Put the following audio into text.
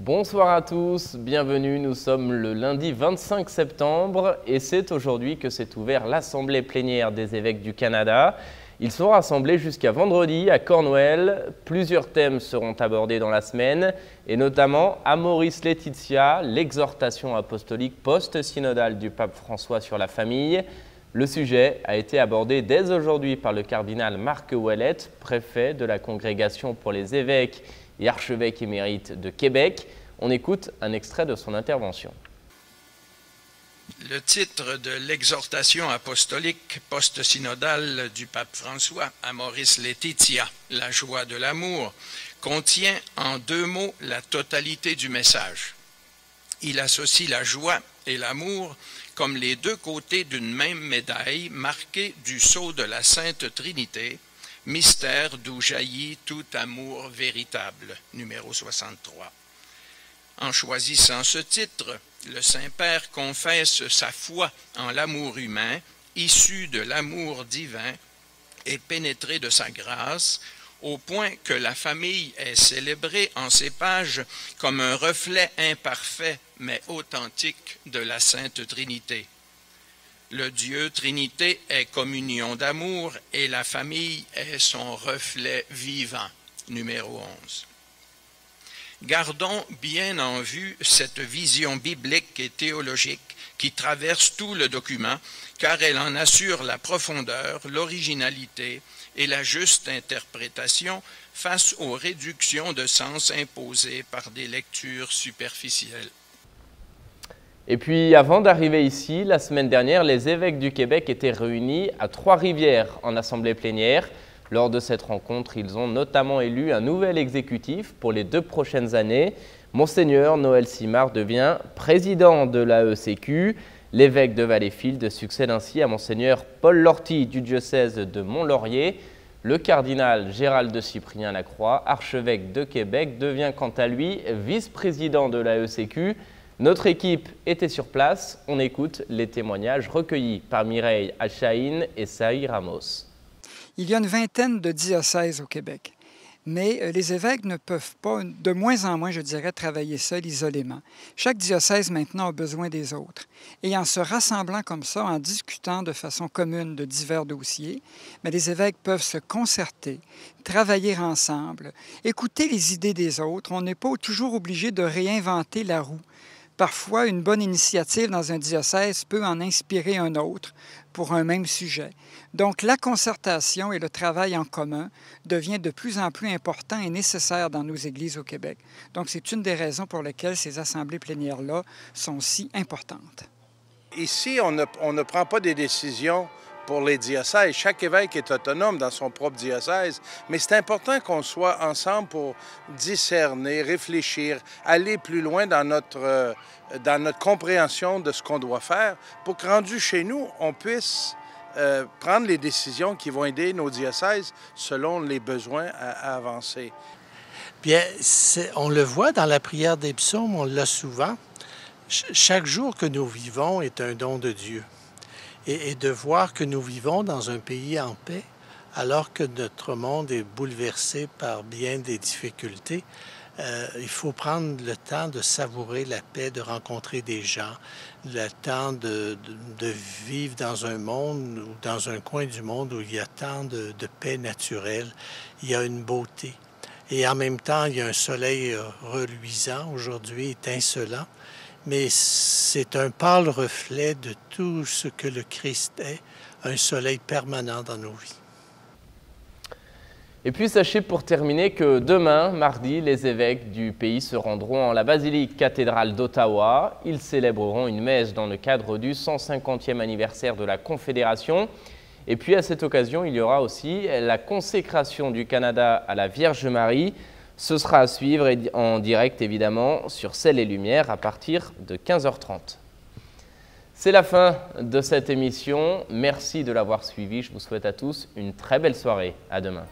Bonsoir à tous, bienvenue, nous sommes le lundi 25 septembre et c'est aujourd'hui que s'est ouverte l'Assemblée plénière des évêques du Canada. Ils sont rassemblés jusqu'à vendredi à Cornwall. Plusieurs thèmes seront abordés dans la semaine et notamment Amoris Laetitia, l'exhortation apostolique post-synodale du pape François sur la famille. Le sujet a été abordé dès aujourd'hui par le cardinal Marc Ouellet, préfet de la Congrégation pour les évêques et archevêque émérite de Québec. On écoute un extrait de son intervention. Le titre de l'exhortation apostolique post-synodale du pape François, Amoris Laetitia, la joie de l'amour, contient en deux mots la totalité du message. Il associe la joie et l'amour comme les deux côtés d'une même médaille marquée du sceau de la Sainte Trinité, mystère d'où jaillit tout amour véritable, numéro 63. En choisissant ce titre, le Saint-Père confesse sa foi en l'amour humain, issu de l'amour divin et pénétré de sa grâce, au point que la famille est célébrée en ces pages comme un reflet imparfait mais authentique de la Sainte Trinité. Le Dieu Trinité est communion d'amour et la famille est son reflet vivant. Numéro 11. Gardons bien en vue cette vision biblique et théologique qui traverse tout le document, car elle en assure la profondeur, l'originalité et la juste interprétation face aux réductions de sens imposées par des lectures superficielles. Et puis, avant d'arriver ici, la semaine dernière, les évêques du Québec étaient réunis à Trois-Rivières en assemblée plénière. Lors de cette rencontre, ils ont notamment élu un nouvel exécutif pour les 2 prochaines années. Monseigneur Noël Simard devient président de l'AECQ. L'évêque de Valleyfield succède ainsi à Monseigneur Paul Lortie du diocèse de Mont-Laurier. Le cardinal Gérald de Cyprien Lacroix, archevêque de Québec, devient quant à lui vice-président de l'AECQ. Notre équipe était sur place. On écoute les témoignages recueillis par Mireille Achaïn et Saï Ramos. Il y a une vingtaine de diocèses au Québec, mais les évêques ne peuvent pas, de moins en moins, je dirais, travailler seuls, isolément. Chaque diocèse maintenant a besoin des autres. Et en se rassemblant comme ça, en discutant de façon commune de divers dossiers, mais les évêques peuvent se concerter, travailler ensemble, écouter les idées des autres. On n'est pas toujours obligé de réinventer la roue. Parfois, une bonne initiative dans un diocèse peut en inspirer un autre pour un même sujet. Donc, la concertation et le travail en commun devient de plus en plus important et nécessaire dans nos églises au Québec. Donc, c'est une des raisons pour lesquelles ces assemblées plénières-là sont si importantes. Ici, on ne prend pas des décisions pour les diocèses. Chaque évêque est autonome dans son propre diocèse, mais c'est important qu'on soit ensemble pour discerner, réfléchir, aller plus loin dans notre compréhension de ce qu'on doit faire pour que, rendu chez nous, on puisse prendre les décisions qui vont aider nos diocèses selon les besoins à avancer. Bien, on le voit dans la prière des psaumes, on l'a souvent. Chaque jour que nous vivons est un don de Dieu. Et de voir que nous vivons dans un pays en paix, alors que notre monde est bouleversé par bien des difficultés, il faut prendre le temps de savourer la paix, de rencontrer des gens, le temps de vivre dans un monde ou dans un coin du monde où il y a tant de paix naturelle, il y a une beauté. Et en même temps, il y a un soleil reluisant aujourd'hui, étincelant. Mais c'est un pâle reflet de tout ce que le Christ est, un soleil permanent dans nos vies. Et puis sachez pour terminer que demain, mardi, les évêques du pays se rendront en la basilique cathédrale d'Ottawa. Ils célébreront une messe dans le cadre du 150e anniversaire de la Confédération. Et puis à cette occasion, il y aura aussi la consécration du Canada à la Vierge Marie. Ce sera à suivre en direct évidemment sur Ciel et Lumière à partir de 15h30. C'est la fin de cette émission. Merci de l'avoir suivi. Je vous souhaite à tous une très belle soirée. À demain.